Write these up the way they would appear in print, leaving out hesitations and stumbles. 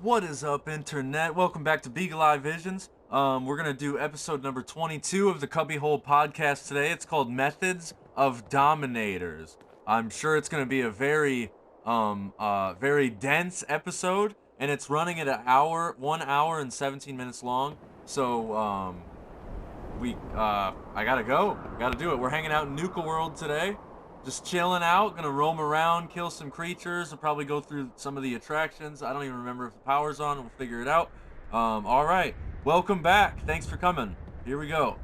What is up, Internet? Welcome back to Beagle Eye Visions. We're going to do episode number 22 of the CubbyWhole podcast today. It's called Methods of Dominators. I'm sure it's going to be a very dense episode, and it's running at 1 hour and 17 minutes long. So, I gotta go. Gotta do it. We're hanging out in Nuka World today. Just chilling out, gonna roam around, kill some creatures, and probably go through some of the attractions. I don't even remember if the power's on. We'll figure it out. All right. Welcome back. Thanks for coming. Here we go.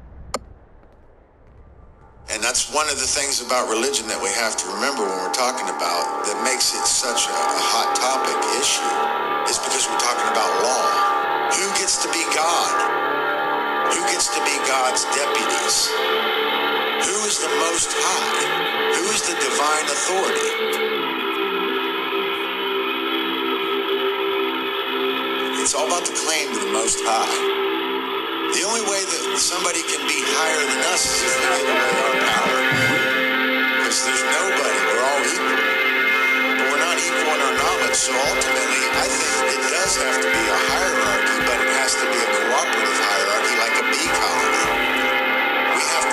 And that's one of the things about religion that we have to remember when we're talking about that makes it such a hot topic issue is because we're talking about law. Who gets to be God? Who gets to be God's deputies? Who is the Most High? Who is the divine authority? It's all about the claim to the Most High. The only way that somebody can be higher than us is if we give away our power. Because there's nobody, we're all equal. But we're not equal in our knowledge, so ultimately I think it does have to be a hierarchy, but it has to be a cooperative hierarchy like a bee colony.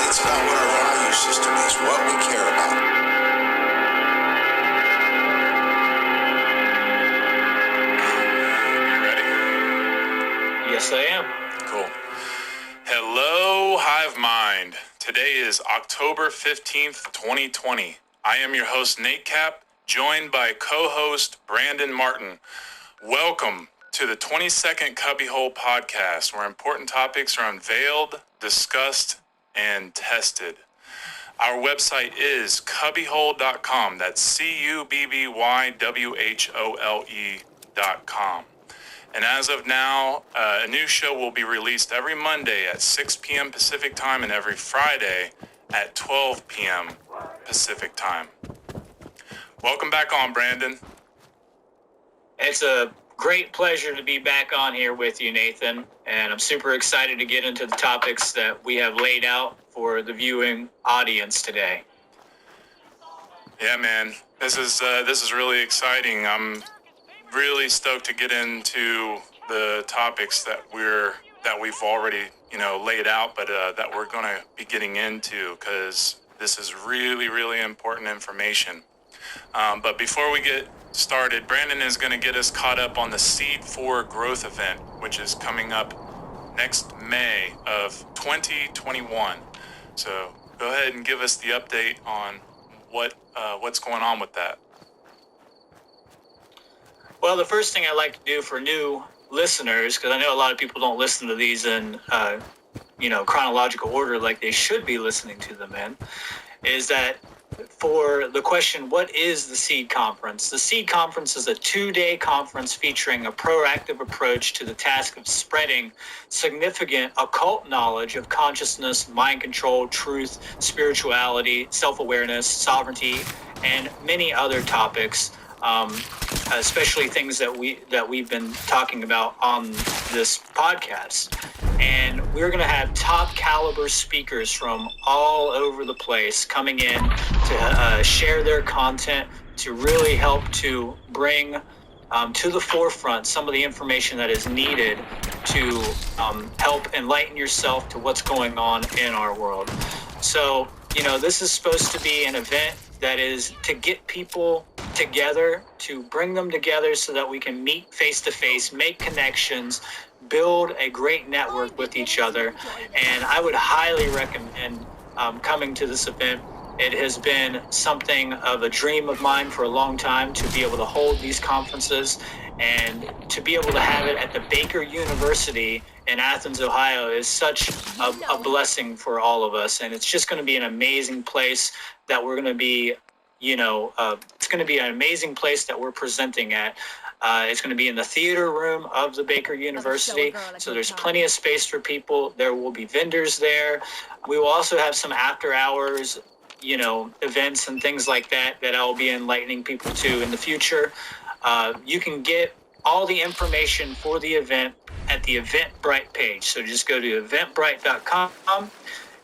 It's about what our value system is, what we care about. You ready? Yes, I am. Cool. Hello, Hive Mind. Today is October 15th, 2020. I am your host, Nate Cap, joined by co-host Brandon Martin. Welcome to the 22nd CubbyWhole podcast, where important topics are unveiled, discussed, and tested. Our website is cubbyhole.com. That's CubbyWhole.com. And as of now, a new show will be released every Monday at 6 p.m. Pacific time and every Friday at 12 p.m. Pacific time. Welcome back on, Brandon. It's a great pleasure to be back on here with you, Nathan, and I'm super excited to get into the topics that we have laid out for the viewing audience today. Yeah, man, this is really exciting. I'm really stoked to get into the topics that we've already laid out, but that we're gonna be getting into, because this is really, really important information. But before we get started, Brandon is going to get us caught up on the Seed 4 growth event, which is coming up next May of 2021. So go ahead and give us the update on what's going on with that. Well, the first thing I like to do for new listeners, because I know a lot of people don't listen to these in chronological order like they should be listening to them in, is that for the question, what is the Seed Conference? The Seed Conference is a 2-day conference featuring a proactive approach to the task of spreading significant occult knowledge of consciousness, mind control, truth, spirituality, self-awareness, sovereignty, and many other topics, especially things that we've been talking about on this podcast. And we're going to have top caliber speakers from all over the place coming in to share their content, to really help to bring to the forefront some of the information that is needed to help enlighten yourself to what's going on in our world. So, this is supposed to be an event that is to get people together, to bring them together so that we can meet face to face, make connections, build a great network with each other. And I would highly recommend coming to this event. It has been something of a dream of mine for a long time to be able to hold these conferences, and to be able to have it at the Baker University in Athens, Ohio is such a blessing for all of us. And it's just going to be an amazing place that we're going to be, it's going to be an amazing place that we're presenting at. It's going to be in the theater room of the Baker University, so there's plenty of space for people. There will be vendors there. We will also have some after hours, events and things like that I'll be enlightening people to in the future. You can get all the information for the event at the Eventbrite page. So just go to eventbrite.com,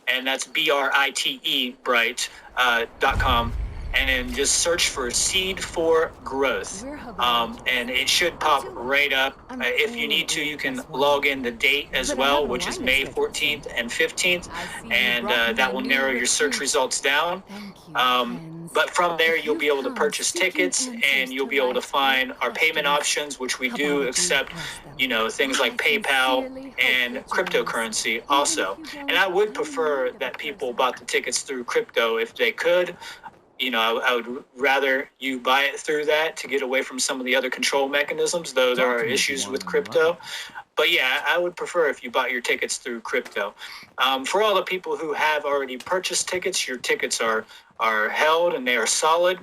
and that's BRITE, Bright.com. and then just search for Seed for Growth. And it should pop right up. If you need to, you can log in the date as well, which is May 14th and 15th, and that will narrow your search results down. But from there, you'll be able to purchase tickets, and you'll be able to find our payment options, which we do accept, things like PayPal and cryptocurrency also. And I would prefer that people bought the tickets through crypto if they could. I would rather you buy it through that to get away from some of the other control mechanisms, though there are issues with crypto. But yeah, I would prefer if you bought your tickets through crypto. For all the people who have already purchased tickets, your tickets are held and they are solid.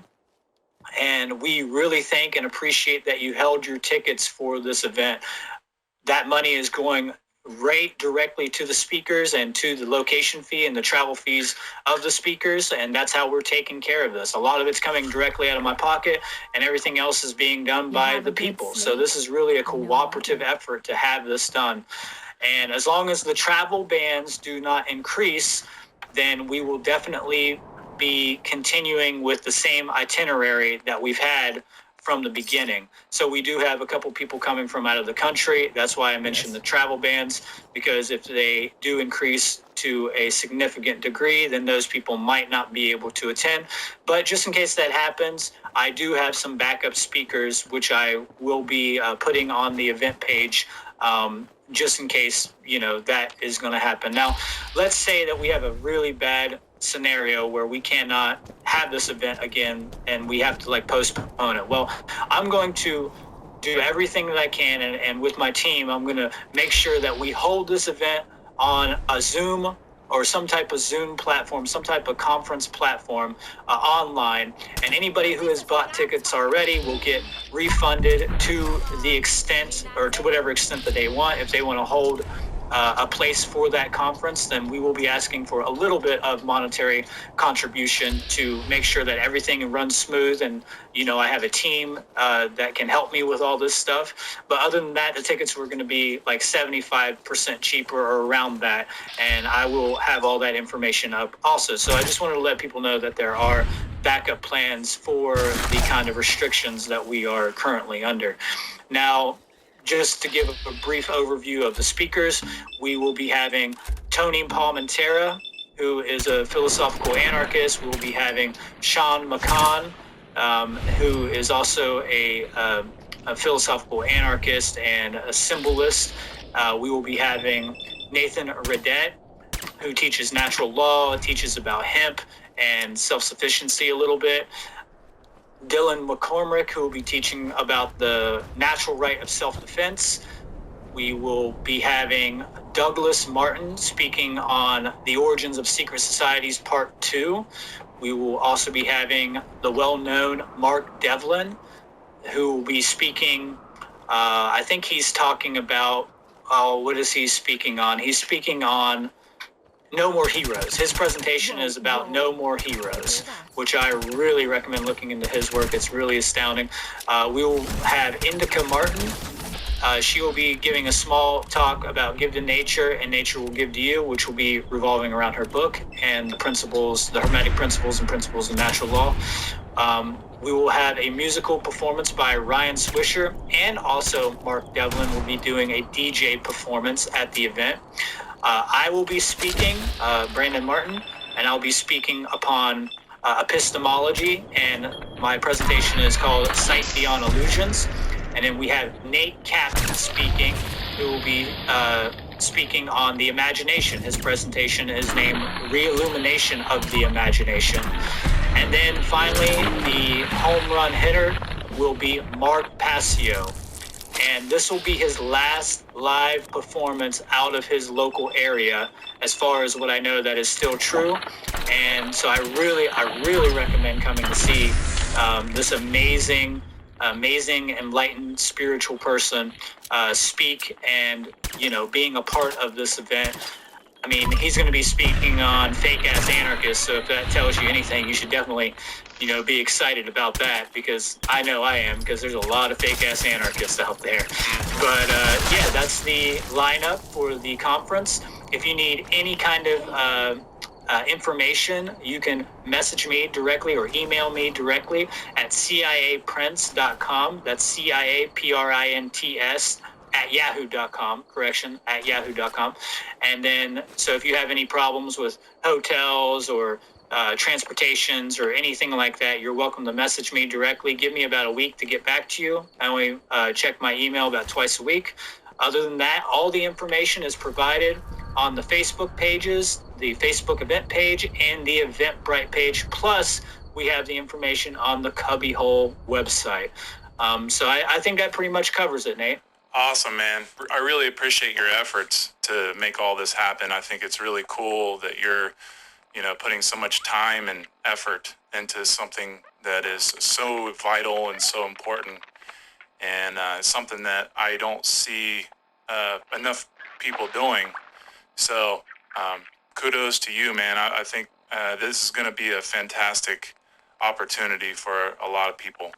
And we really thank and appreciate that you held your tickets for this event. That money is going right directly to the speakers and to the location fee and the travel fees of the speakers, and that's how we're taking care of this. A lot of it's coming directly out of my pocket, and everything else is being done by the people. So this is really a cooperative effort to have this done. And as long as the travel bans do not increase, then we will definitely be continuing with the same itinerary that we've had from the beginning. So we do have a couple people coming from out of the country. That's why I mentioned the travel bans, because if they do increase to a significant degree, then those people might not be able to attend. But just in case that happens, I do have some backup speakers, which I will be putting on the event page, just in case, that is going to happen. Now, let's say that we have a really bad scenario where we cannot have this event again and we have to postpone it. Well, I'm going to do everything that I can, and with my team, I'm going to make sure that we hold this event on a Zoom or some type of Zoom platform, some type of conference platform online. And anybody who has bought tickets already will get refunded to the extent, or to whatever extent that they want. If they want to hold a place for that conference, then we will be asking for a little bit of monetary contribution to make sure that everything runs smooth. And, I have a team that can help me with all this stuff. But other than that, the tickets were going to be 75% cheaper or around that. And I will have all that information up also. So I just wanted to let people know that there are backup plans for the kind of restrictions that we are currently under. Now, just to give a brief overview of the speakers, we will be having Tony Palmentera, who is a philosophical anarchist. We'll be having Sean McCann, who is also a philosophical anarchist and a symbolist. We will be having Nathan Redette, who teaches natural law, teaches about hemp and self-sufficiency a little bit. Dylan McCormick, who will be teaching about the natural right of self-defense. We will be having Douglas Martin speaking on the origins of secret societies, part 2. We will also be having the well-known Mark Devlin, who will be speaking, I think he's talking about, what is he speaking on? He's speaking on No More Heroes. His presentation is about No More Heroes, which I really recommend looking into his work. It's really astounding. We will have Indica Martin. She will be giving a small talk about give to nature and nature will give to you, which will be revolving around her book and the principles, the Hermetic principles and principles of natural law. We will have a musical performance by Ryan Swisher, and also Mark Devlin will be doing a DJ performance at the event. I will be speaking, Brandon Martin, and I'll be speaking upon epistemology, and my presentation is called Sight Beyond Illusions. And then we have Nate Kapp speaking, who will be speaking on the imagination. His presentation is named Reillumination of the Imagination. And then finally, the home run hitter will be Mark Passio. And this will be his last live performance out of his local area, as far as what I know that is still true. And so I really recommend coming to see this amazing, enlightened, spiritual person speak, and, being a part of this event. I mean, he's going to be speaking on fake-ass anarchists, so if that tells you anything, you should definitely, be excited about that, because I know I am, because there's a lot of fake-ass anarchists out there. But, that's the lineup for the conference. If you need any kind of information, you can message me directly or email me directly at ciaprints.com. That's CIAPRINTS at yahoo.com, correction, at yahoo.com. And then, so if you have any problems with hotels or transportations or anything like that, you're welcome to message me directly. Give me about a week to get back to you. I only check my email about twice a week. Other than that, all the information is provided on the Facebook pages, the Facebook event page, and the Eventbrite page. Plus, we have the information on the CubbyWhole website. So I think that pretty much covers it, Nate. Awesome, man. I really appreciate your efforts to make all this happen. I think it's really cool that you're, putting so much time and effort into something that is so vital and so important. And something that I don't see enough people doing. So kudos to you, man. I think this is going to be a fantastic opportunity for a lot of people.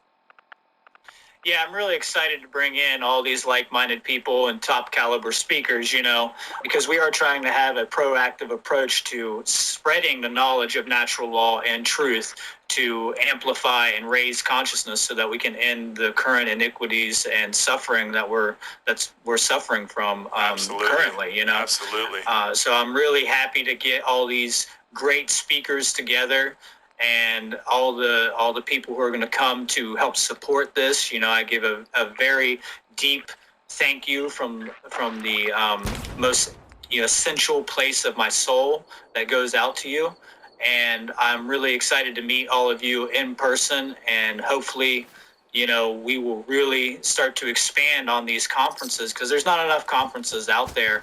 Yeah, I'm really excited to bring in all these like-minded people and top caliber speakers, because we are trying to have a proactive approach to spreading the knowledge of natural law and truth to amplify and raise consciousness so that we can end the current iniquities and suffering that we're suffering from currently, Absolutely. So I'm really happy to get all these great speakers together and all the people who are going to come to help support this. I give a very deep thank you from the most essential place of my soul that goes out to you. And I'm really excited to meet all of you in person, and hopefully, we will really start to expand on these conferences, because there's not enough conferences out there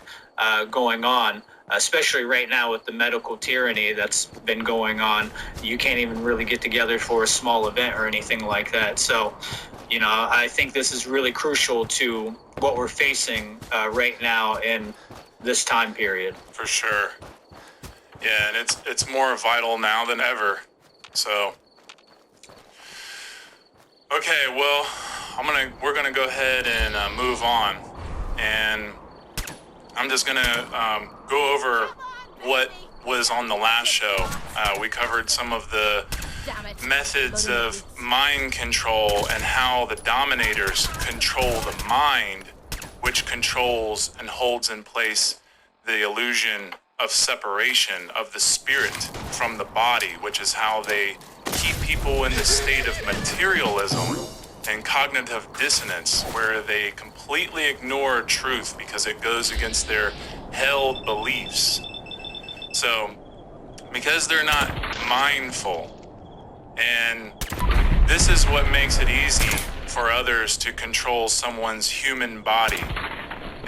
going on, especially right now with the medical tyranny that's been going on. You can't even really get together for a small event or anything like that. So, I think this is really crucial to what we're facing right now in this time period. For sure. Yeah, and it's more vital now than ever. So, okay, well, we're gonna go ahead and move on, and I'm just gonna go over what was on the last show. We covered some of the methods of mind control and how the dominators control the mind, which controls and holds in place the illusion of separation of the spirit from the body, which is how they keep people in the state of materialism and cognitive dissonance, where they completely ignore truth because it goes against their held beliefs. So, because they're not mindful, and this is what makes it easy for others to control someone's human body.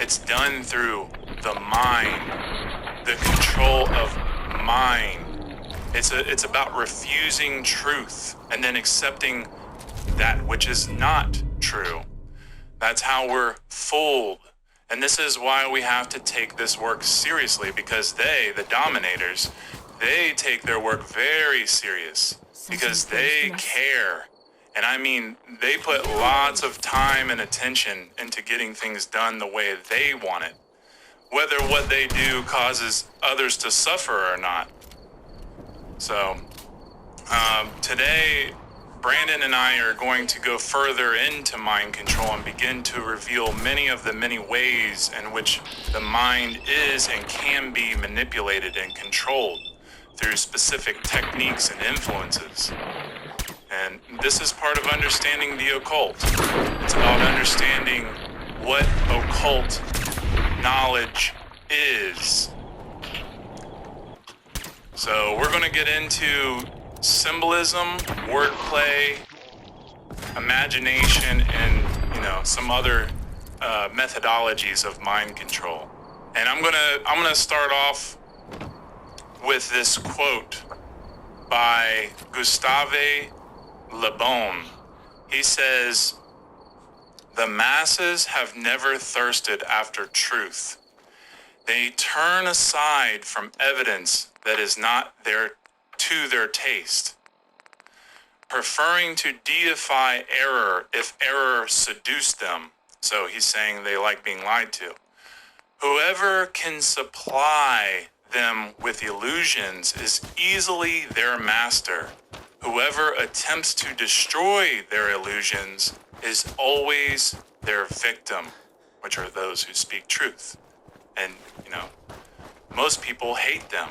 It's done through the mind, the control of mind. It's about refusing truth and then accepting that which is not true. That's how we're fooled. And this is why we have to take this work seriously, because the dominators, they take their work very serious because they care. And I mean, they put lots of time and attention into getting things done the way they want it, whether what they do causes others to suffer or not. So today, Brandon and I are going to go further into mind control and begin to reveal many of the many ways in which the mind is and can be manipulated and controlled through specific techniques and influences. And this is part of understanding the occult. It's about understanding what occult knowledge is. So we're going to get into symbolism, wordplay, imagination, and some other methodologies of mind control. And I'm gonna start off with this quote by Gustave Le Bon. He says, "The masses have never thirsted after truth. They turn aside from evidence that is not to their taste, preferring to deify error if error seduced them." So he's saying they like being lied to. "Whoever can supply them with illusions is easily their master. Whoever attempts to destroy their illusions is always their victim, which are those who speak truth. And, most people hate them.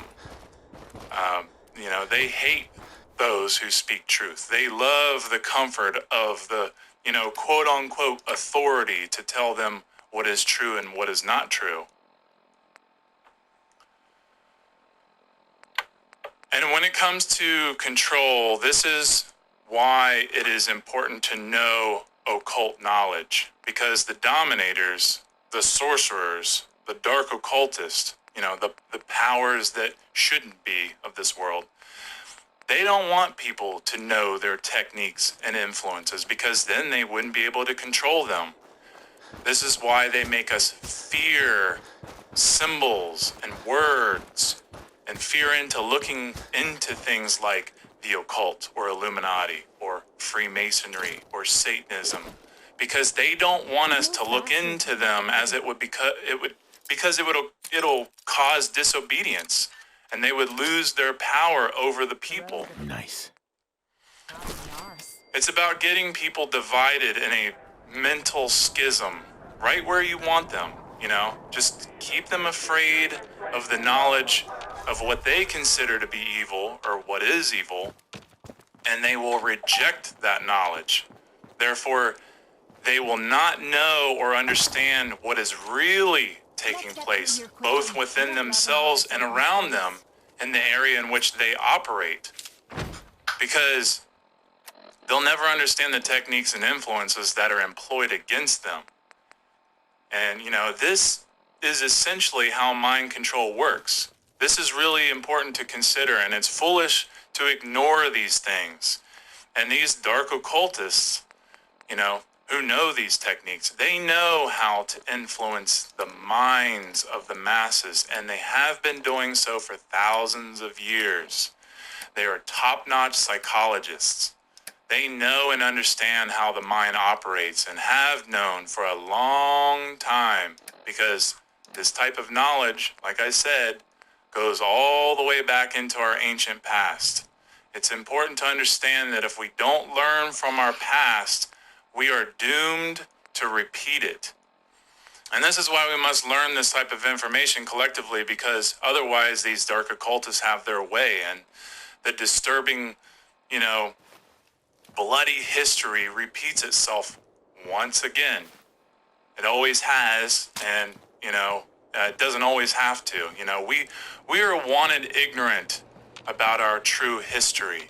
They hate those who speak truth. They love the comfort of the, quote unquote authority to tell them what is true and what is not true. And when it comes to control, this is why it is important to know occult knowledge, because the dominators, the sorcerers, the dark occultists, the powers that shouldn't be of this world, they don't want people to know their techniques and influences, because then they wouldn't be able to control them. This is why they make us fear symbols and words, and fear into looking into things like the occult or Illuminati or Freemasonry or Satanism, because they don't want us to look into them, as it'll cause disobedience, and they would lose their power over the people. Nice. It's about getting people divided in a mental schism, right where you want them, just keep them afraid of the knowledge of what they consider to be evil or what is evil, and they will reject that knowledge. Therefore, they will not know or understand what is really taking place, both within themselves and around them in the area in which they operate, because they'll never understand the techniques and influences that are employed against them. And, this is essentially how mind control works. This is really important to consider, and it's foolish to ignore these things. And these dark occultists, who know these techniques, they know how to influence the minds of the masses, and they have been doing so for thousands of years. They are top-notch psychologists. They know and understand how the mind operates, and have known for a long time, because this type of knowledge, like I said, goes all the way back into our ancient past. It's important to understand that if we don't learn from our past, we are doomed to repeat it. And this is why we must learn this type of information collectively, because otherwise these dark occultists have their way, and the disturbing, bloody history repeats itself once again. It always has, and, it doesn't always have to. We are wanted ignorant about our true history.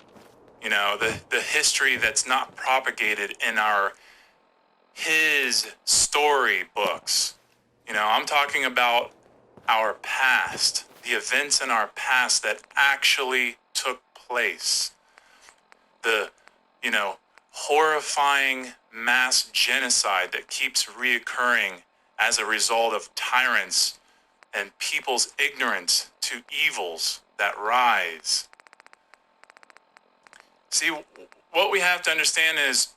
The history that's not propagated in his story books. I'm talking about our past, the events in our past that actually took place. The, horrifying mass genocide that keeps reoccurring as a result of tyrants and people's ignorance to evils that rise. See, what we have to understand is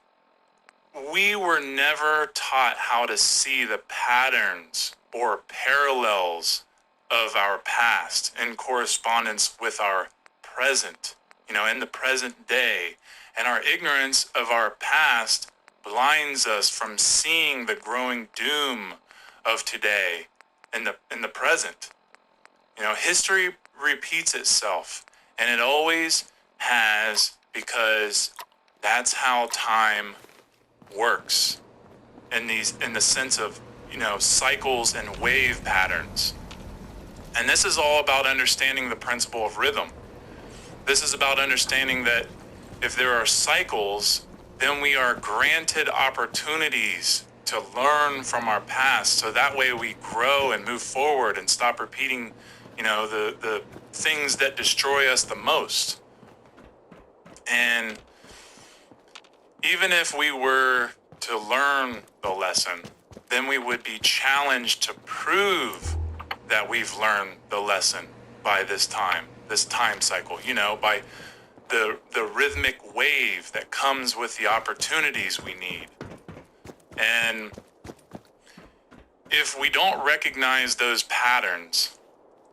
we were never taught how to see the patterns or parallels of our past in correspondence with our present, in the present day. And our ignorance of our past blinds us from seeing the growing doom of today in the present. History repeats itself, and it always has, because that's how time works in the sense of, cycles and wave patterns. And this is all about understanding the principle of rhythm. This is about understanding that if there are cycles, then we are granted opportunities to learn from our past, so that way we grow and move forward and stop repeating, the things that destroy us the most. And even if we were to learn the lesson, then we would be challenged to prove that we've learned the lesson by this time cycle, by the rhythmic wave that comes with the opportunities we need. And if we don't recognize those patterns,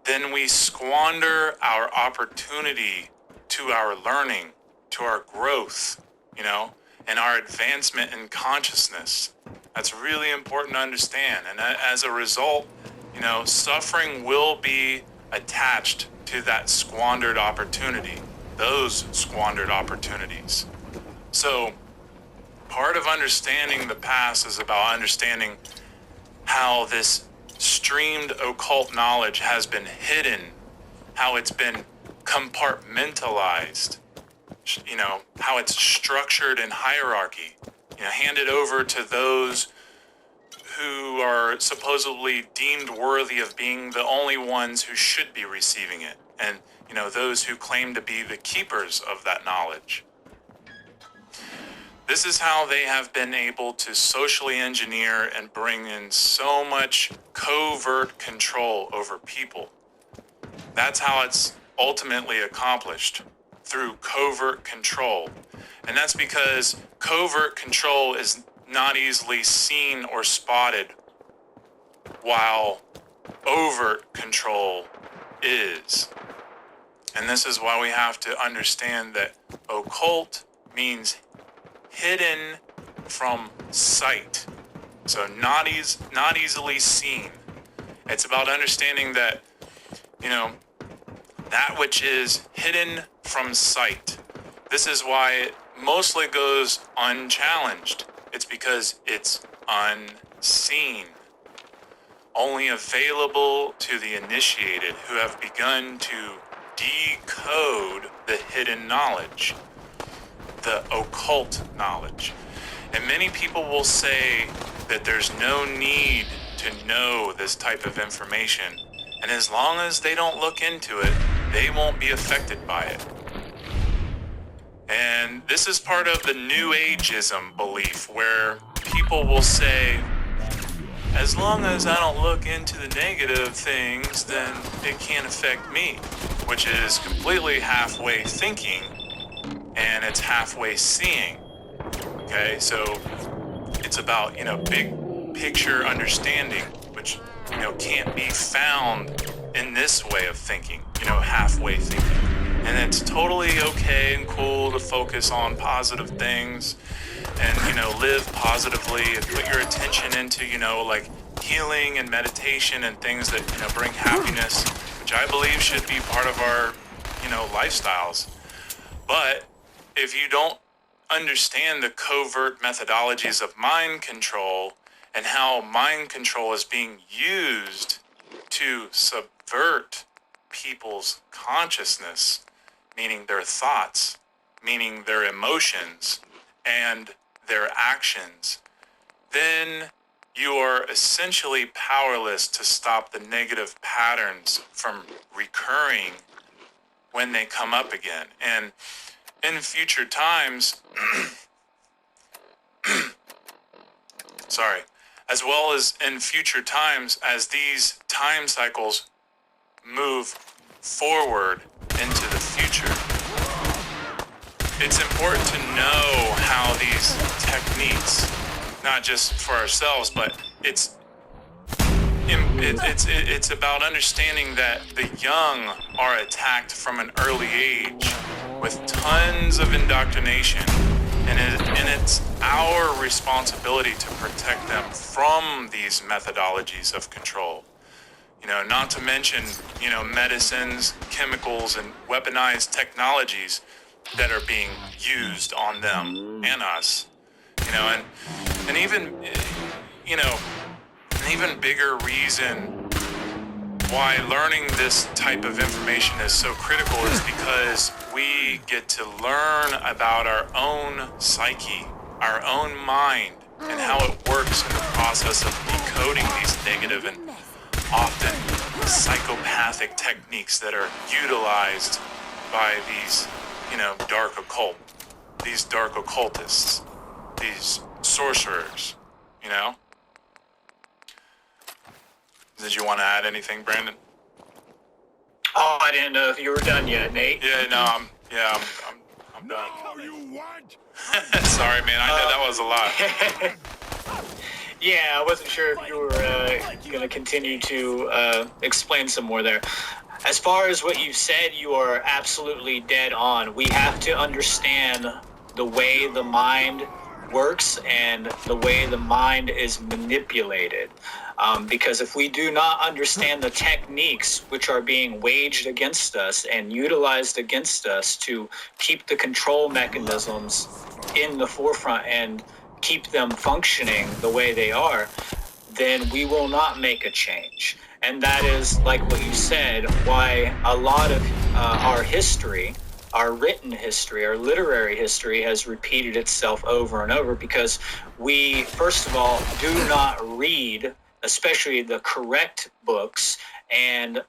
then we squander our opportunity to our learning, to our growth, you know, and our advancement in consciousness. That's really important to understand. And as a result, you know, suffering will be attached to that squandered opportunity, those squandered opportunities. So part of understanding the past is about understanding how this streamed occult knowledge has been hidden, how it's been compartmentalized, you know, how it's structured in hierarchy, you know, handed over to those who are supposedly deemed worthy of being the only ones who should be receiving it, and, you know, those who claim to be the keepers of that knowledge. This is how they have been able to socially engineer and bring in so much covert control over people. That's how it's ultimately accomplished, through covert control. And that's because covert control is not easily seen or spotted, while overt control is. And this is why we have to understand that occult means hidden from sight. So not easily seen. It's about understanding that, you know, that which is hidden from sight. This is why it mostly goes unchallenged. It's because it's unseen. Only available to the initiated who have begun to decode the hidden knowledge, the occult knowledge. And many people will say that there's no need to know this type of information. And as long as they don't look into it, they won't be affected by it. And this is part of the New Ageism belief, where people will say, as long as I don't look into the negative things, then it can't affect me, which is completely halfway thinking, and it's halfway seeing. Okay, so it's about, you know, big picture understanding, which, you know, can't be found in this way of thinking, you know, halfway thinking. And it's totally okay and cool to focus on positive things and, you know, live positively and put your attention into, you know, like healing and meditation and things that, you know, bring happiness, which I believe should be part of our, you know, lifestyles. But if you don't understand the covert methodologies of mind control and how mind control is being used to subvert people's consciousness, meaning their thoughts, meaning their emotions, and their actions, then you are essentially powerless to stop the negative patterns from recurring when they come up again. And in future times, as well as in future times, as these time cycles move forward into the future, it's important to know how these techniques, not just for ourselves, but it's about understanding that the young are attacked from an early age with tons of indoctrination, and it's our responsibility to protect them from these methodologies of control. You know, not to mention, you know, medicines, chemicals, and weaponized technologies that are being used on them and us. You know, and even, you know, an even bigger reason why learning this type of information is so critical is because we get to learn about our own psyche, our own mind, and how it works in the process of decoding these negative and often psychopathic techniques that are utilized by these, you know, these dark occultists, these sorcerers, you know? Did you want to add anything, Brandon? Oh, I didn't know if you were done yet, Nate. Yeah, no, I'm done. Sorry, man. I know that was a lot. Yeah, I wasn't sure if you were going to continue to explain some more there. As far as what you said, you are absolutely dead on. We have to understand the way the mind works and the way the mind is manipulated. Because if we do not understand the techniques which are being waged against us and utilized against us to keep the control mechanisms in the forefront and keep them functioning the way they are, then we will not make a change. And that is, like what you said, why a lot of our history, our written history, our literary history has repeated itself over and over, because we, first of all, do not read, especially the correct books. And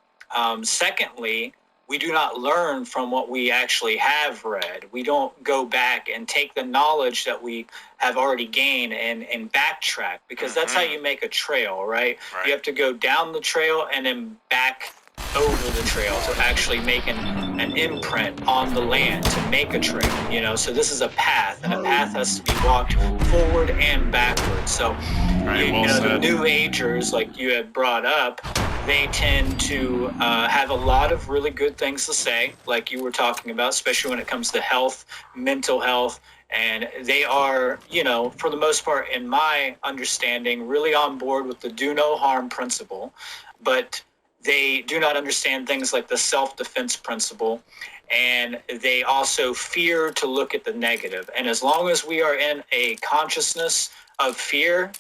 secondly, we do not learn from what we actually have read. We don't go back and take the knowledge that we have already gained and backtrack, because that's how you make a trail, right? You have to go down the trail and then back over the trail to actually make an imprint on the land to make a trail, you know? So this is a path, and a path has to be walked forward and backward. So, the New Agers, like you had brought up, they tend to have a lot of really good things to say, like you were talking about, especially when it comes to health, mental health. And they are, for the most part, in my understanding, really on board with the do no harm principle. But they do not understand things like the self-defense principle. And they also fear to look at the negative. And as long as we are in a consciousness of fear,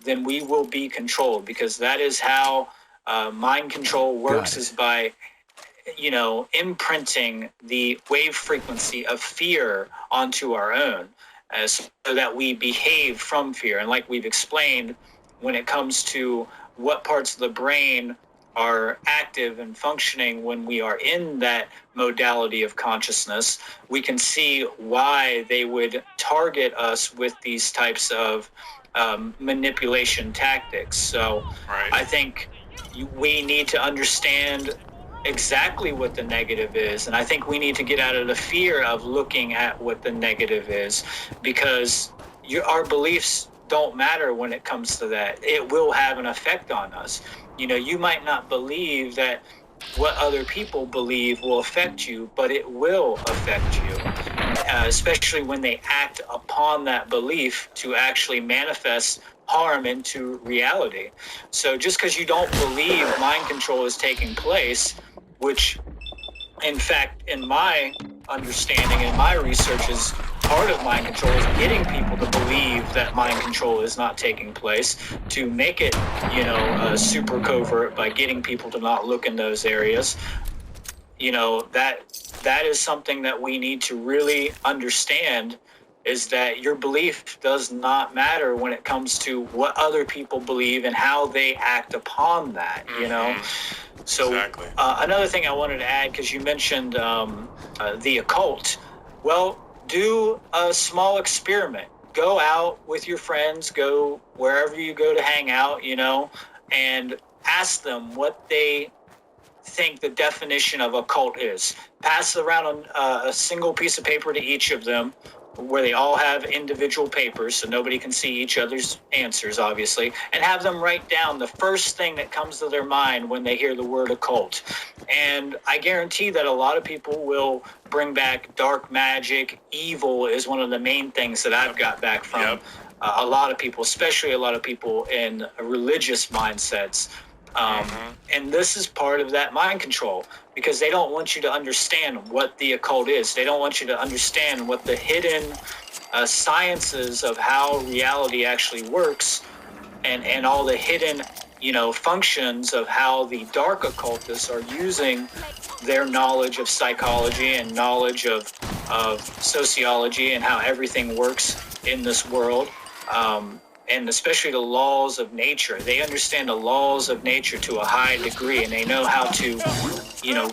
then we will be controlled, because that is how mind control works, is by, imprinting the wave frequency of fear onto our own, so that we behave from fear. And like we've explained, when it comes to what parts of the brain are active and functioning when we are in that modality of consciousness, we can see why they would target us with these types of manipulation tactics. So I think we need to understand exactly what the negative is. And I think we need to get out of the fear of looking at what the negative is, because our beliefs don't matter when it comes to that. It will have an effect on us. You might not believe that what other people believe will affect you, but it will affect you, especially when they act upon that belief to actually manifest harm into reality. So just because you don't believe mind control is taking place, which in fact, in my understanding and my research, is part of mind control, is getting people to believe that mind control is not taking place, to make it, super covert by getting people to not look in those areas. That is something that we need to really understand, is that your belief does not matter when it comes to what other people believe and how they act upon that, So Exactly. Another thing I wanted to add, because you mentioned the occult. Well, do a small experiment. Go out with your friends, go wherever you go to hang out, and ask them what they think the definition of occult is. Pass around a single piece of paper to each of them, where they all have individual papers so nobody can see each other's answers, obviously, and have them write down the first thing that comes to their mind when they hear the word occult. And I guarantee that a lot of people will bring back dark magic. Evil is one of the main things that I've got back from a lot of people, especially a lot of people in religious mindsets. And this is part of that mind control, because they don't want you to understand what the occult is. They don't want you to understand what the hidden sciences of how reality actually works, and all the hidden, functions of how the dark occultists are using their knowledge of psychology and knowledge of sociology and how everything works in this world. And especially the laws of nature. They understand the laws of nature to a high degree, and they know how to,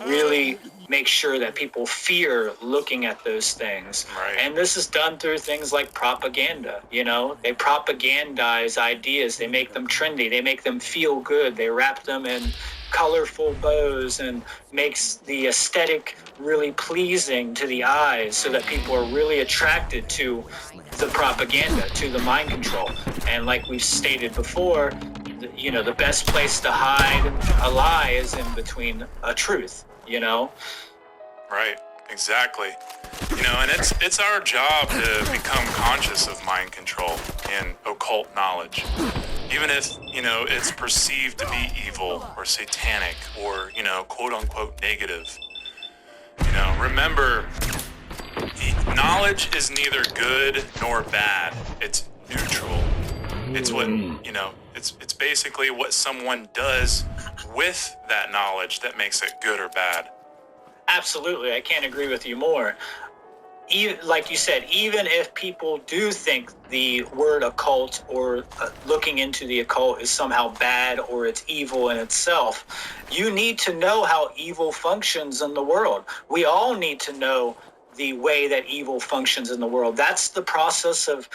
really make sure that people fear looking at those things. Right. And this is done through things like propaganda. You know, they propagandize ideas, they make them trendy, they make them feel good, they wrap them in colorful bows and makes the aesthetic really pleasing to the eyes so that people are really attracted to the propaganda, to the mind control. And like we've stated before, you know, the best place to hide a lie is in between a truth, you know? Right, exactly. You know, and it's our job to become conscious of mind control and occult knowledge. Even if, you know, it's perceived to be evil or satanic or, you know, quote unquote negative. You know, remember, knowledge is neither good nor bad. It's neutral. It's what, you know, it's basically what someone does with that knowledge that makes it good or bad. Absolutely, I can't agree with you more. Like you said, even if people do think the word occult or looking into the occult is somehow bad or it's evil in itself, you need to know how evil functions in the world. We all need to know the way that evil functions in the world. That's the process of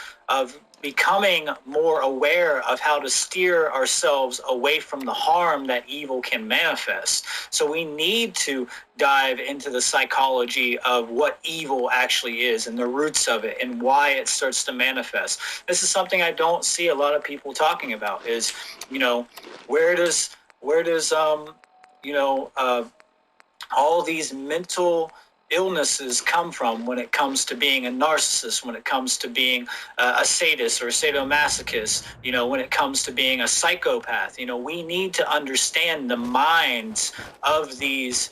becoming more aware of how to steer ourselves away from the harm that evil can manifest. So we need to dive into the psychology of what evil actually is and the roots of it and why it starts to manifest. This is something I don't see a lot of people talking about is, you know, where does you know, all these mental illnesses come from when it comes to being a narcissist, when it comes to being a sadist or a sadomasochist, you know, when it comes to being a psychopath. You know, we need to understand the minds of these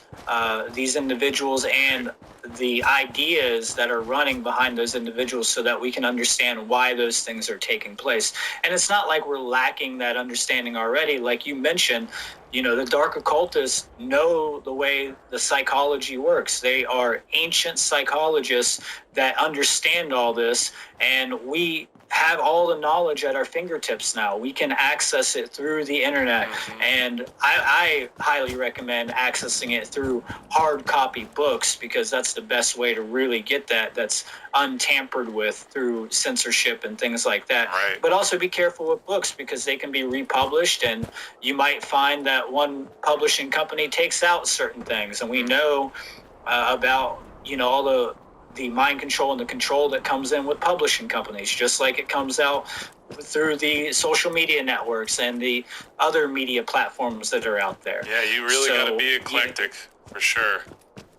individuals and the ideas that are running behind those individuals so that we can understand why those things are taking place. And it's not like we're lacking that understanding already. Like you mentioned, you know, the dark occultists know the way the psychology works. They are ancient psychologists that understand all this, and we have all the knowledge at our fingertips now. We can access it through the internet, and I highly recommend accessing it through hard copy books because that's the best way to really get that. That's untampered with through censorship and things like that. Right. But also be careful with books because they can be republished, and you might find that one publishing company takes out certain things, and we know about, you know, all the mind control and the control that comes in with publishing companies, just like it comes out through the social media networks and the other media platforms that are out there. Yeah, you really got to be eclectic, for sure.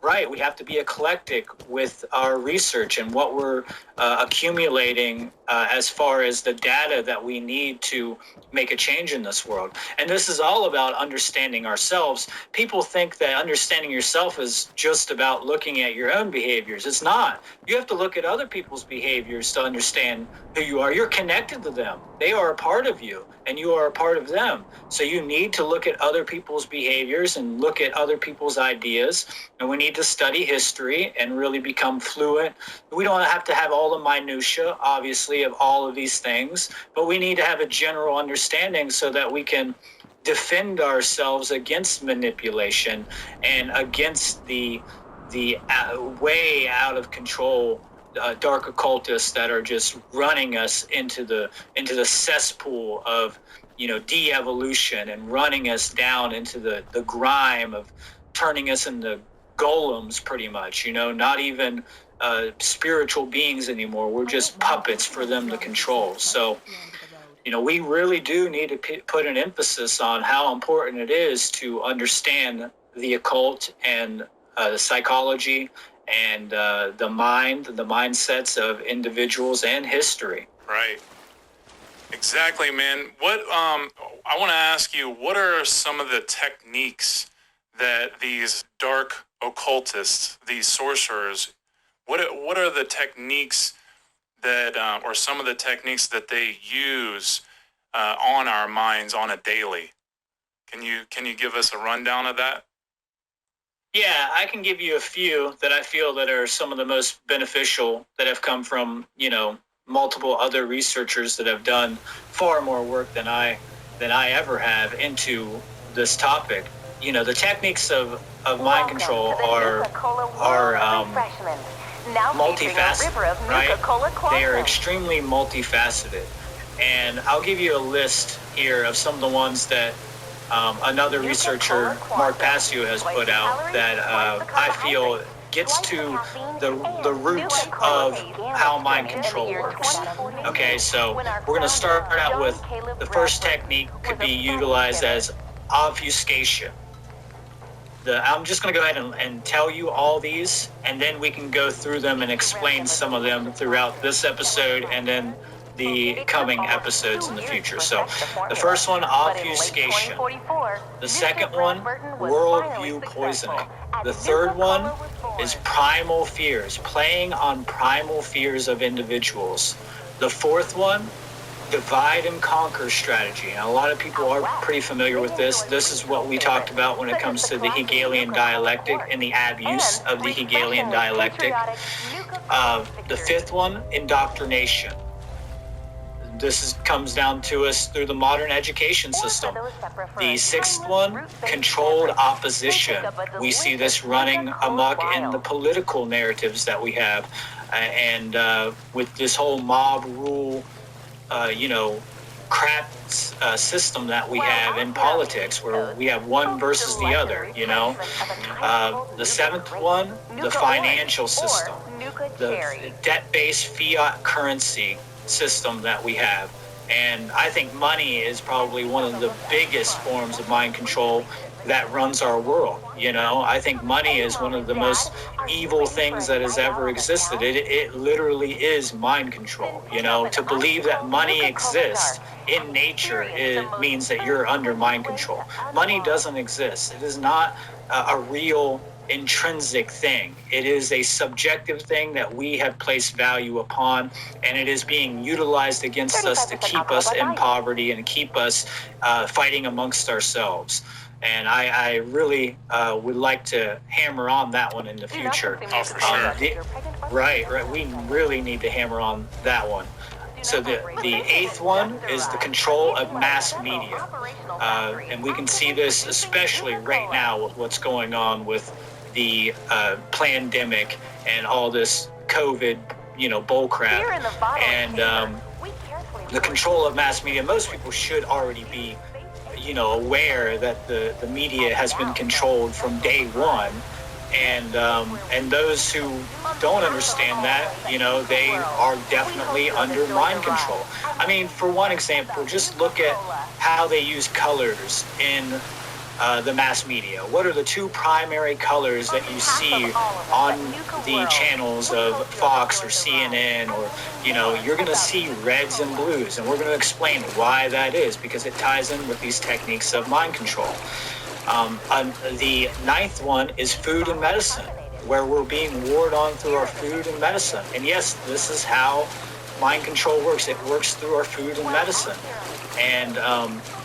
Right, we have to be eclectic with our research and what we're accumulating as far as the data that we need to make a change in this world. And this is all about understanding ourselves. People think that understanding yourself is just about looking at your own behaviors. It's not. You have to look at other people's behaviors to understand who you are. You're connected to them. They are a part of you, and you are a part of them. So you need to look at other people's behaviors and look at other people's ideas. And we need to study history and really become fluent. We don't have to have all the minutia, obviously, of all of these things, but we need to have a general understanding so that we can defend ourselves against manipulation and against the way out of control dark occultists that are just running us into the cesspool of, you know, de-evolution and running us down into the grime of turning us into golems, pretty much, you know, not even spiritual beings anymore. We're just puppets for them to control. So, you know, we really do need to put an emphasis on how important it is to understand the occult and the psychology and the mindsets of individuals and history. Right. Exactly, man. What I want to ask you, what are some of the techniques that these dark occultists, these sorcerers, what are the techniques that, or some of the techniques that they use on our minds on a daily? Can you give us a rundown of that? Yeah, I can give you a few that I feel that are some of the most beneficial that have come from, you know, multiple other researchers that have done far more work than I ever have into this topic. the techniques of mind control are multifaceted, right? They are extremely multifaceted. And I'll give you a list here of some of the ones that another researcher, Mark Passio, has put out that I feel gets to the root of how mind control works. Okay, so we're going to start out with the first technique could be utilized as obfuscation. I'm just going to go ahead and tell you all these, and then we can go through them and explain some of them throughout this episode and then the coming episodes in the future. So the first one, obfuscation. The second one, worldview poisoning. The third one is primal fears, playing on primal fears of individuals. The fourth one, divide and conquer strategy. And a lot of people are pretty familiar with this. This is what we talked about when it comes to the Hegelian dialectic and the abuse of the Hegelian dialectic. The fifth one, indoctrination. This comes down to us through the modern education system. The sixth one, controlled opposition. We see this running amok in the political narratives that we have. And with this whole mob rule, crap system that we have in politics, where we have one versus the other, The seventh one, the financial system, the debt-based fiat currency system that we have. And I think money is probably one of the biggest forms of mind control that runs our world. I think money is one of the most evil things that has ever existed. It literally is mind control. To believe that money exists in nature, it means that you're under mind control. Money doesn't exist. It is not a real intrinsic thing. It is a subjective thing that we have placed value upon, and it is being utilized against us to keep us in poverty and keep us fighting amongst ourselves. And I really would like to hammer on that one in the future. Oh, for sure. Right. We really need to hammer on that one. So the eighth one is the control of mass media. And we can see this especially right now with what's going on with the pandemic and all this COVID, bullcrap. And the control of mass media, most people should already be aware that the media has been controlled from day one, and those who don't understand that, they are definitely under mind control. I mean, for one example, just look at how they use colors in the mass media. What are the two primary colors that you see on the channels of Fox or CNN, or you're going to see reds and blues, and we're going to explain why that is, because it ties in with these techniques of mind control. The ninth one is food and medicine, where we're being warred on through our food and medicine. And yes, this is how mind control works. It works through our food and medicine. And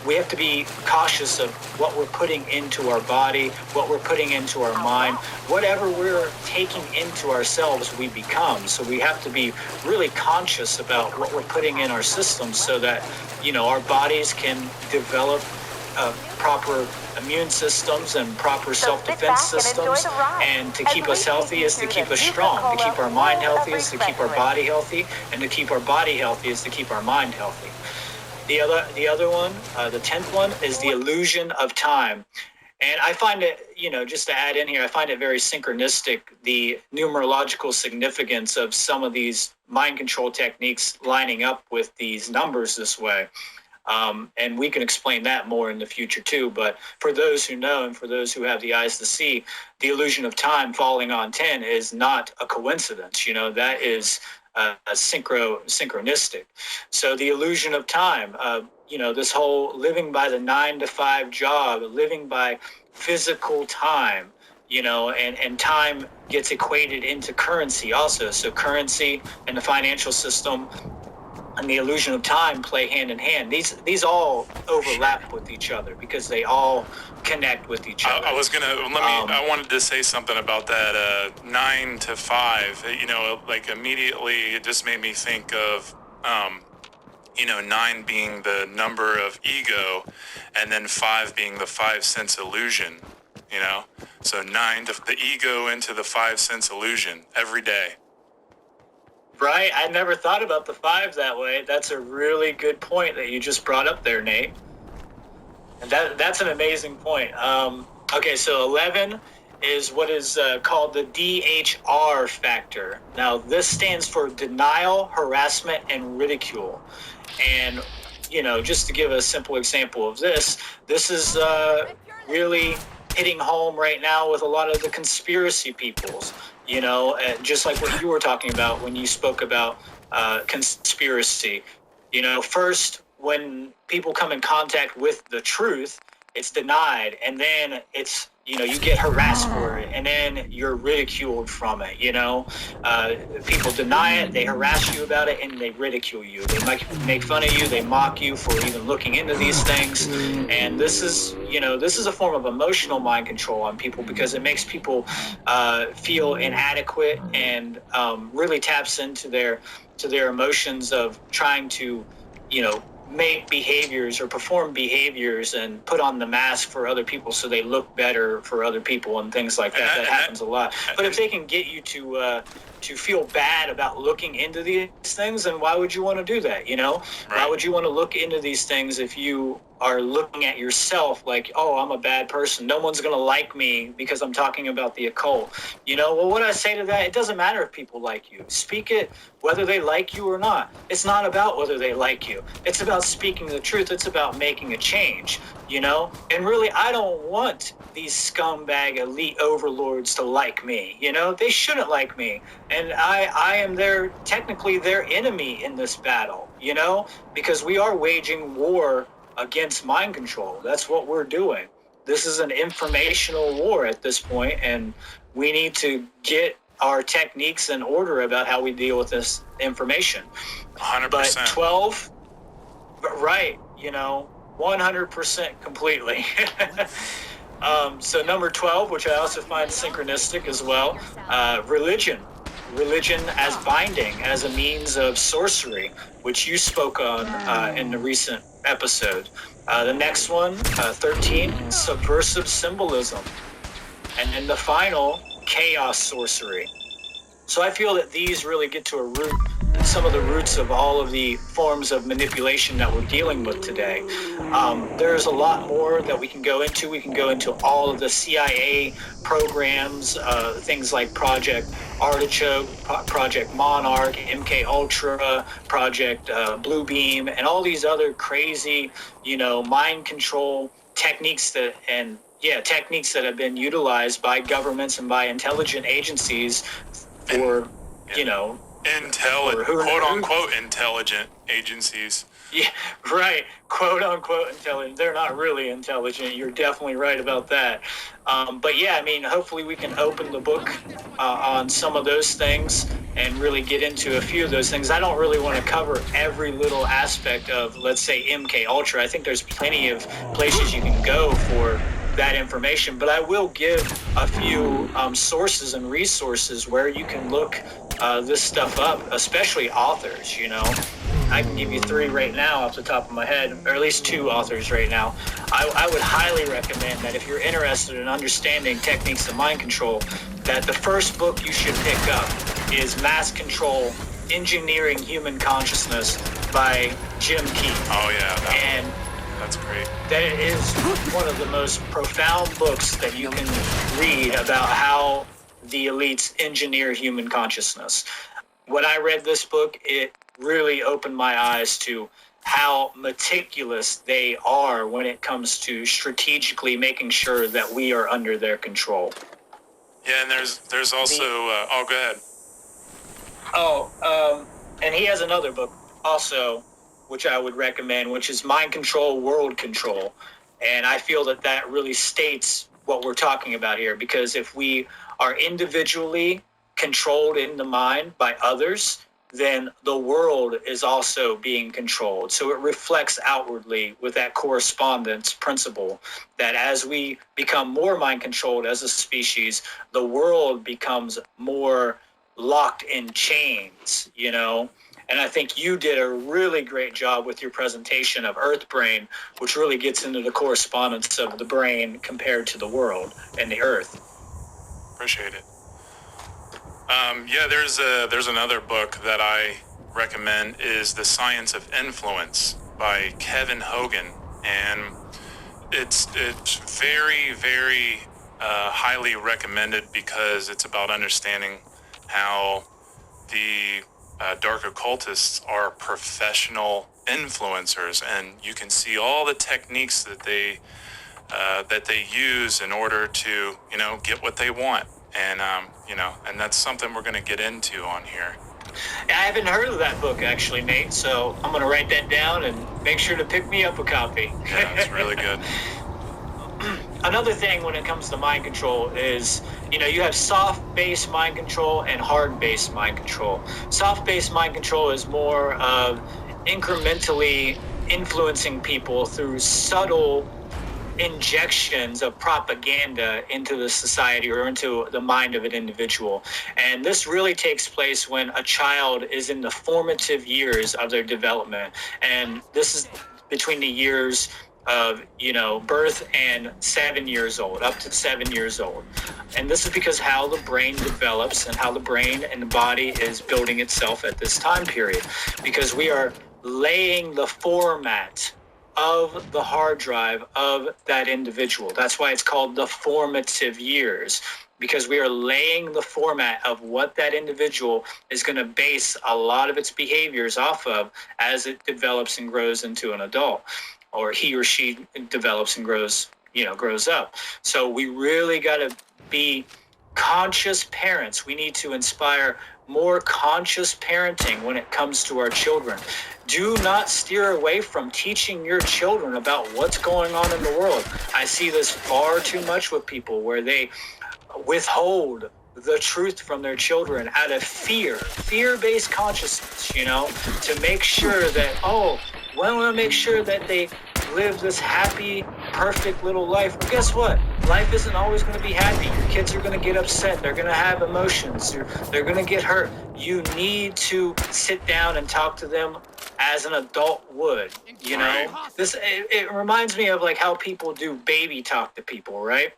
we have to be cautious of what we're putting into our body, what we're putting into our mind. Whatever we're taking into ourselves, we become. So we have to be really conscious about what we're putting in our systems so that, our bodies can develop proper immune systems and proper self-defense systems. And to keep us healthy is to keep us strong. To keep our mind healthy is to keep our body healthy. And to keep our body healthy is to keep our mind healthy. The other one, the 10th one, is the illusion of time. And I find it, just to add in here, I find it very synchronistic, the numerological significance of some of these mind control techniques lining up with these numbers this way. And we can explain that more in the future too. But for those who know and for those who have the eyes to see, the illusion of time falling on 10 is not a coincidence. That is synchronistic. So the illusion of time, this whole living by the 9-to-5 job, living by physical time, and time gets equated into currency also. So currency and the financial system and the illusion of time play hand in hand. These all overlap with each other because they all connect with each other. I wanted to say something about that 9 to 5. Immediately it just made me think of 9 being the number of ego, and then 5 being the 5 sense illusion, So 9, the ego into the 5 sense illusion every day. Right. I never thought about the 5 that way. That's a really good point that you just brought up there, Nate. And that's an amazing point. Okay, so 11 is what is called the DHR factor. Now, this stands for denial, harassment, and ridicule. And, just to give a simple example of this is really hitting home right now with a lot of the conspiracy peoples, and just like what you were talking about when you spoke about conspiracy. First, when people come in contact with the truth, it's denied, and then it's you get harassed for it, and then you're ridiculed from it. People deny it, they harass you about it, and they ridicule you. They make fun of you, they mock you for even looking into these things. And this is a form of emotional mind control on people, because it makes people feel inadequate, and really taps into their emotions of trying to make behaviors or perform behaviors and put on the mask for other people so they look better for other people and things like that. That happens a lot. But if they can get you to feel bad about looking into these things, then why would you want to do that? Why would you want to look into these things if you are looking at yourself like, oh, I'm a bad person, no one's going to like me because I'm talking about the occult? Well, what I say to that, it doesn't matter if people like you. Speak it whether they like you or not. It's not about whether they like you. It's about speaking the truth. It's about making a change, And really, I don't want these scumbag elite overlords to like me. They shouldn't like me. And I am technically their enemy in this battle, because we are waging war against mind control. That's what we're doing. This is an informational war at this point, and we need to get our techniques in order about how we deal with this information. 100%. But 12, right, 100% completely. So number 12, which I also find synchronistic as well, religion as binding, as a means of sorcery, which you spoke on in the recent episode. The next one, 13, subversive symbolism. And then the final, chaos sorcery. So I feel that these really get to a root, some of the roots of all of the forms of manipulation that we're dealing with today. There's a lot more that we can go into. We can go into all of the CIA programs, things like Project Artichoke, Project Monarch, MK Ultra, Project Bluebeam, and all these other crazy, mind control techniques that have been utilized by governments and by intelligent agencies for, quote unquote intelligent agencies. Yeah, right. Quote unquote intelligent. They're not really intelligent. You're definitely right about that. But yeah, hopefully we can open the book on some of those things and really get into a few of those things. I don't really want to cover every little aspect of, let's say, MK Ultra. I think there's plenty of places you can go for that information, but I will give a few sources and resources where you can look this stuff up, especially authors. I can give you 3 right now off the top of my head, or at least 2 authors right now. I would highly recommend that if you're interested in understanding techniques of mind control, that the first book you should pick up is Mass Control: Engineering Human Consciousness by Jim Keith. Oh yeah, that's great. That is one of the most profound books that you can read about how the elites engineer human consciousness. When I read this book, it really opened my eyes to how meticulous they are when it comes to strategically making sure that we are under their control. Yeah, and there's also go ahead. And he has another book also, which I would recommend, which is Mind Control, World Control. And I feel that really states what we're talking about here, because if we are individually controlled in the mind by others, then the world is also being controlled. So it reflects outwardly with that correspondence principle, that as we become more mind controlled as a species, the world becomes more locked in chains, And I think you did a really great job with your presentation of Earth Brain, which really gets into the correspondence of the brain compared to the world and the Earth. Appreciate it. Yeah, there's another book that I recommend is The Science of Influence by Kevin Hogan, and it's very, very highly recommended because it's about understanding how the dark occultists are professional influencers, and you can see all the techniques that they use in order to get what they want, and and that's something we're going to get into on here. I haven't heard of that book actually, Nate, so I'm going to write that down and make sure to pick me up a copy. Yeah, it's really good. Another thing when it comes to mind control is, you have soft-based mind control and hard-based mind control. Soft-based mind control is more of incrementally influencing people through subtle injections of propaganda into the society or into the mind of an individual. And this really takes place when a child is in the formative years of their development. And this is between the years of birth and 7 years old, up to 7 years old. And this is because how the brain develops and how the brain and the body is building itself at this time period, because we are laying the format of the hard drive of that individual. That's why it's called the formative years, because we are laying the format of what that individual is going to base a lot of its behaviors off of as it develops and grows into an adult, or he or she develops and grows up. So we really got to be conscious parents. We need to inspire more conscious parenting when it comes to our children. Do not steer away from teaching your children about what's going on in the world. I see this far too much with people where they withhold the truth from their children out of fear-based consciousness, to make sure that, we want to make sure that they live this happy, perfect little life. Well, guess what? Life isn't always going to be happy. Your kids are going to get upset. They're going to have emotions. They're going to get hurt. You need to sit down and talk to them as an adult would, Right. It reminds me of like how people do baby talk to people, right?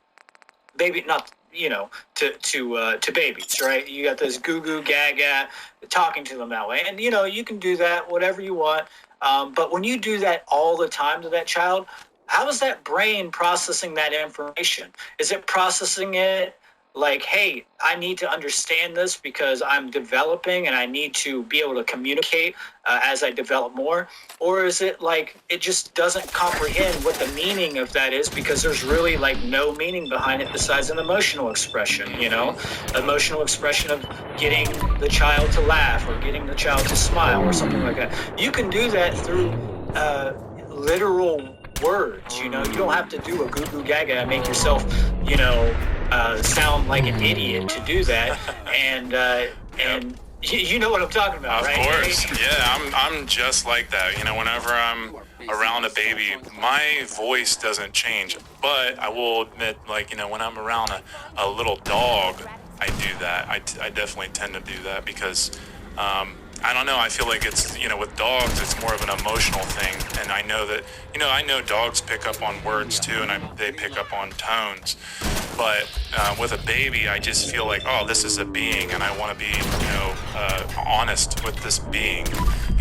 Baby, not to babies, right? You got this goo goo gaga talking to them that way, and you can do that whatever you want. But when you do that all the time to that child, how is that brain processing that information? Is it processing it like, hey, I need to understand this because I'm developing and I need to be able to communicate as I develop more? Or is it like it just doesn't comprehend what the meaning of that is because there's really like no meaning behind it besides an emotional expression, emotional expression of getting the child to laugh or getting the child to smile or something like that. You can do that through literal words, you don't have to do a goo goo gaga and make yourself, sound like an idiot to do that. And you know what I'm talking about, Of right? course. Yeah, I'm just like that. Whenever I'm around a baby, my voice doesn't change. But I will admit, when I'm around a little dog, I do that. I definitely tend to do that because I don't know. I feel like it's, with dogs, it's more of an emotional thing. And I know that, I know dogs pick up on words too, and they pick up on tones. But with a baby, I just feel like, this is a being, and I want to be, honest with this being.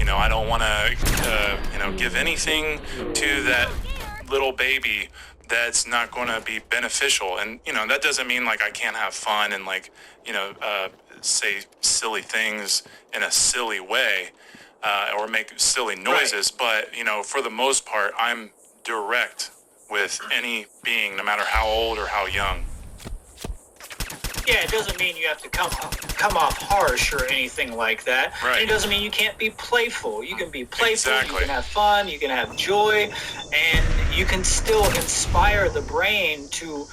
I don't want to, give anything to that little baby that's not going to be beneficial. And, that doesn't mean like I can't have fun and say silly things in a silly way or make silly noises. Right. But, for the most part, I'm direct with any being, no matter how old or how young. Yeah, it doesn't mean you have to come off harsh or anything like that. Right. It doesn't mean you can't be playful. You can be playful, Exactly. You can have fun, you can have joy, and you can still inspire the brain to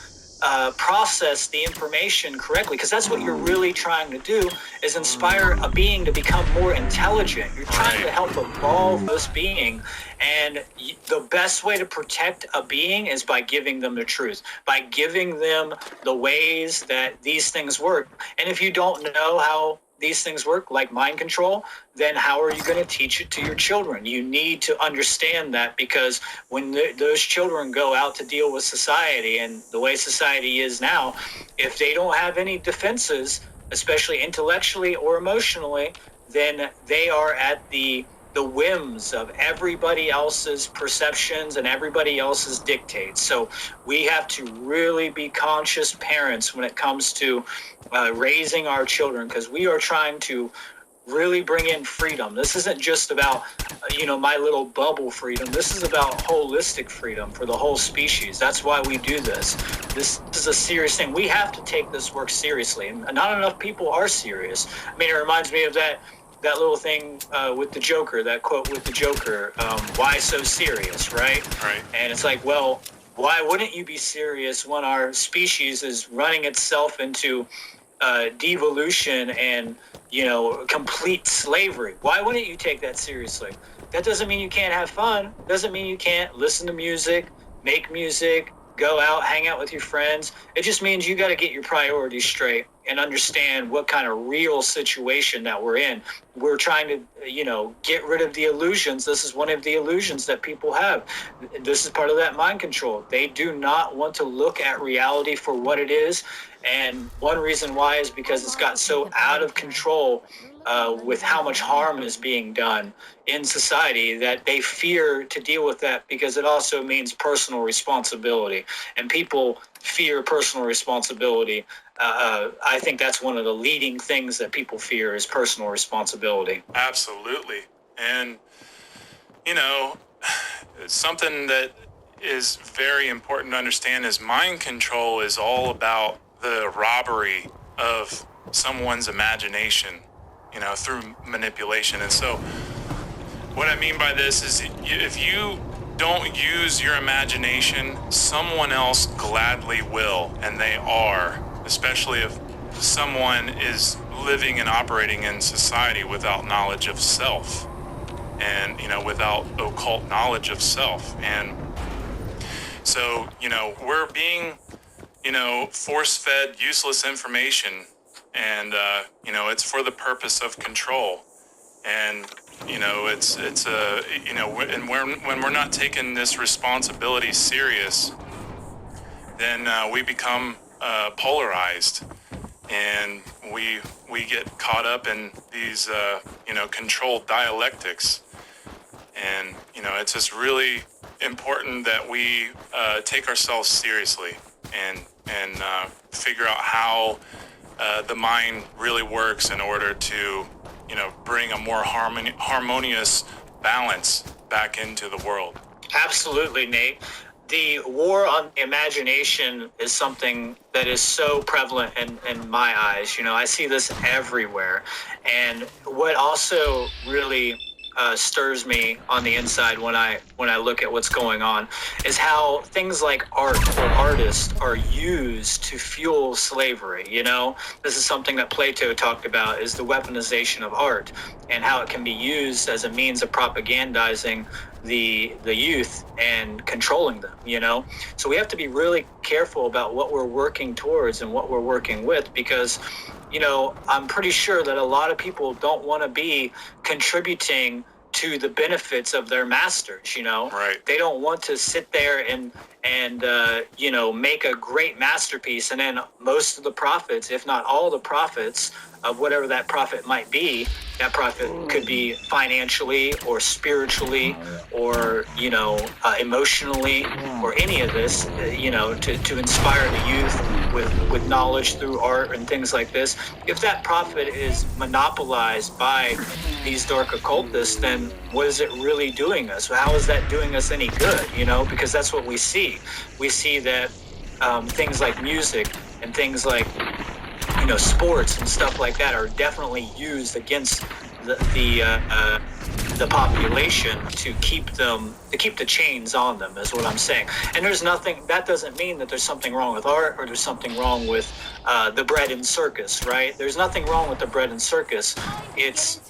process the information correctly, because that's what you're really trying to do, is inspire a being to become more intelligent. You're trying to help evolve this being, and the best way to protect a being is by giving them the truth, by giving them the ways that these things work. And if you don't know how these things work, like mind control, then how are you going to teach it to your children? You need to understand that, because when those children go out to deal with society and the way society is now, if they don't have any defenses, especially intellectually or emotionally, then they are at the whims of everybody else's perceptions and everybody else's dictates. So we have to really be conscious parents when it comes to raising our children, because we are trying to really bring in freedom. This isn't just about, my little bubble freedom. This is about holistic freedom for the whole species. That's why we do this. This is a serious thing. We have to take this work seriously, and not enough people are serious. I mean, it reminds me of that little thing with the Joker, that quote with the Joker, why so serious, right? Right. And it's like, well, why wouldn't you be serious when our species is running itself into devolution and, complete slavery? Why wouldn't you take that seriously? That doesn't mean you can't have fun. Doesn't mean you can't listen to music, make music, go out, hang out with your friends. It just means you got to get your priorities straight and understand what kind of real situation that we're in. We're trying to, get rid of the illusions. This is one of the illusions that people have. This is part of that mind control. They do not want to look at reality for what it is. And one reason why is because it's gotten so out of control with how much harm is being done in society that they fear to deal with that, because it also means personal responsibility. And people fear personal responsibility. I think that's one of the leading things that people fear is personal responsibility. Absolutely. And, something that is very important to understand is mind control is all about the robbery of someone's imagination, through manipulation. And so what I mean by this is, if you don't use your imagination, someone else gladly will, and they are, especially if someone is living and operating in society without knowledge of self, and without occult knowledge of self. And so we're being force-fed useless information, and it's for the purpose of control. And it's and when we're not taking this responsibility serious, then we become polarized, and we get caught up in these controlled dialectics. And it's just really important that we take ourselves seriously and figure out how the mind really works in order to bring a more harmonious balance back into the world. Absolutely, Nate. The war on imagination is something that is so prevalent in my eyes. I see this everywhere. And what also really stirs me on the inside when I look at what's going on is how things like art or artists are used to fuel slavery. This is something that Plato talked about, is the weaponization of art, and how it can be used as a means of propagandizing the youth and controlling them. So we have to be really careful about what we're working towards and what we're working with, because I'm pretty sure that a lot of people don't want to be contributing to the benefits of their masters. Right. They don't want to sit there and make a great masterpiece, and then most of the profits, if not all the profits of whatever that profit might be, that profit could be financially or spiritually or emotionally, or any of this, to inspire the youth with knowledge through art and things like this. If that profit is monopolized by these dark occultists, then what is it really doing us? How is that doing us any good? Because that's what we see. We see that things like music and things like sports and stuff like that are definitely used against the population to keep the chains on them, is what I'm saying. And that doesn't mean that there's something wrong with art, or there's something wrong with the bread and circus, right? There's nothing wrong with the bread and circus. It's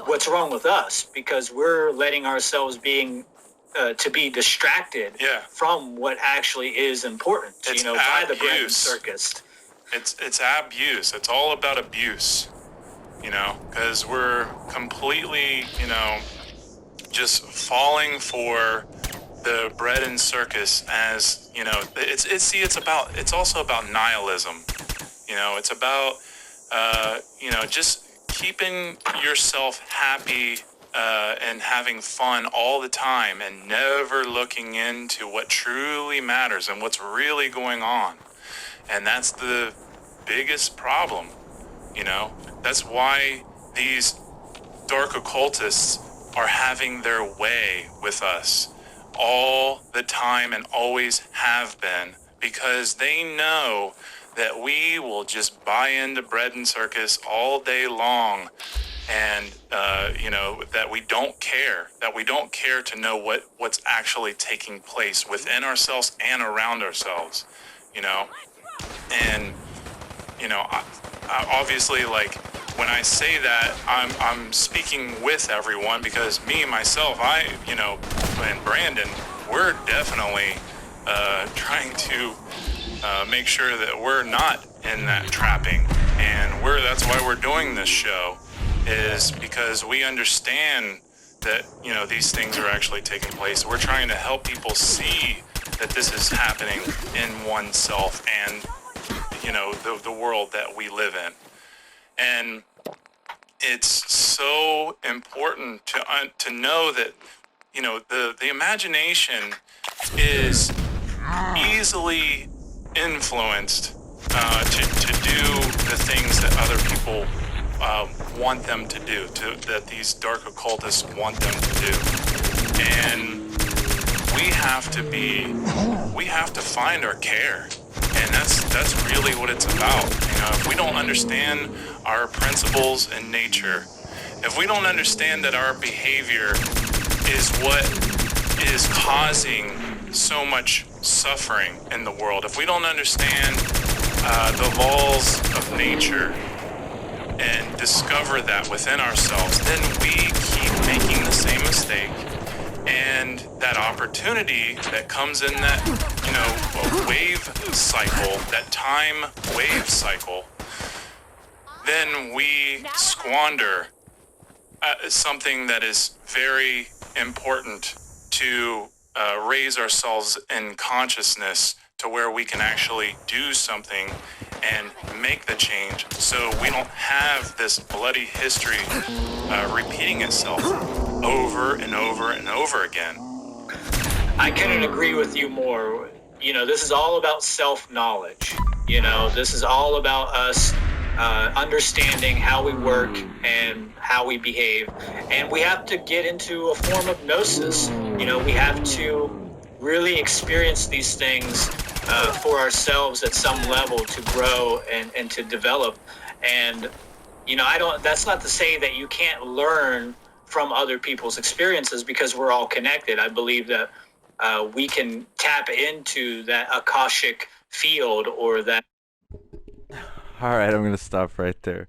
what's wrong with us, because we're letting ourselves to be distracted from what actually is important, by the bread and circus. It's abuse. It's all about abuse. because we're completely, just falling for the bread and circus as, it's also about nihilism. It's about, just keeping yourself happy and having fun all the time and never looking into what truly matters and what's really going on. And that's the biggest problem, That's why these dark occultists are having their way with us all the time and always have been, because they know that we will just buy into bread and circus all day long, and that we don't care to know what's actually taking place within ourselves and around ourselves, and I obviously, like, when I say that, I'm speaking with everyone, because myself, and Brandon, we're definitely trying to make sure that we're not in that trapping, and that's why we're doing this show, is because we understand that these things are actually taking place. We're trying to help people see that this is happening in oneself and the world that we live in. And it's so important to know that the imagination is easily influenced to do the things that other people want them to do, that these dark occultists want them to do. And we have to find our care. And that's really what it's about. If we don't understand our principles in nature, if we don't understand that our behavior is what is causing so much suffering in the world, if we don't understand the laws of nature and discover that within ourselves, then we keep making the same mistake. And that opportunity that comes in that, wave cycle, that time wave cycle, then we squander something that is very important to raise ourselves in consciousness to where we can actually do something and make the change, so we don't have this bloody history repeating itself over and over and over again. I couldn't agree with you more. This is all about self-knowledge. This is all about us understanding how we work and how we behave. And we have to get into a form of gnosis. We have to really experience these things for ourselves at some level to grow and to develop. And, that's not to say that you can't learn from other people's experiences, because we're all connected. I believe that we can tap into that Akashic field or that. All right, I'm gonna stop right there.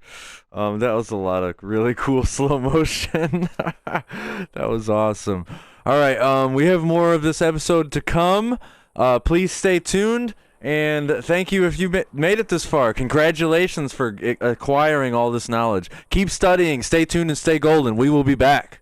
That was a lot of really cool slow motion. That was awesome. All right, we have more of this episode to come. Please stay tuned, and thank you if you made it this far. Congratulations for acquiring all this knowledge. Keep studying, stay tuned, and stay golden. We will be back.